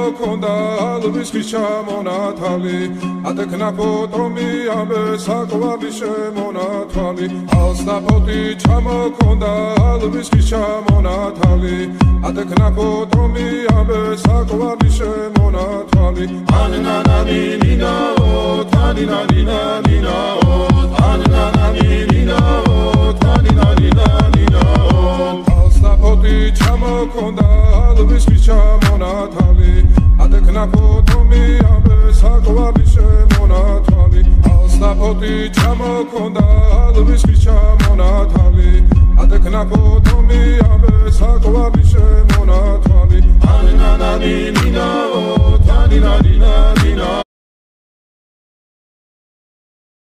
ჩამოქონდა ალვის ხის ჩამონათალი ატექნა ფოტომი ამე საკვარი შემონათვალი ალსნაფოთი ჩამოქონდა ალვის ხის ჩამონათალი ატექნა ფოტომი ამე საკვარი შემონათვალი ანანანინინაო თანინანინანინაო ანანანინინაო თანინანინანინაო ალსნაფოთი ჩამოქონდა ალვის ხის ჩამონათალი ატექნა ფოტომი ამე საკვარი შემონათვალი ალსნაფოთი ჩამოქონდა ალვის ხის ჩამონათალი ატექნა ფოტომი ამე საკვარი შემონათვალი ანანანინინაო თანინანინანინაო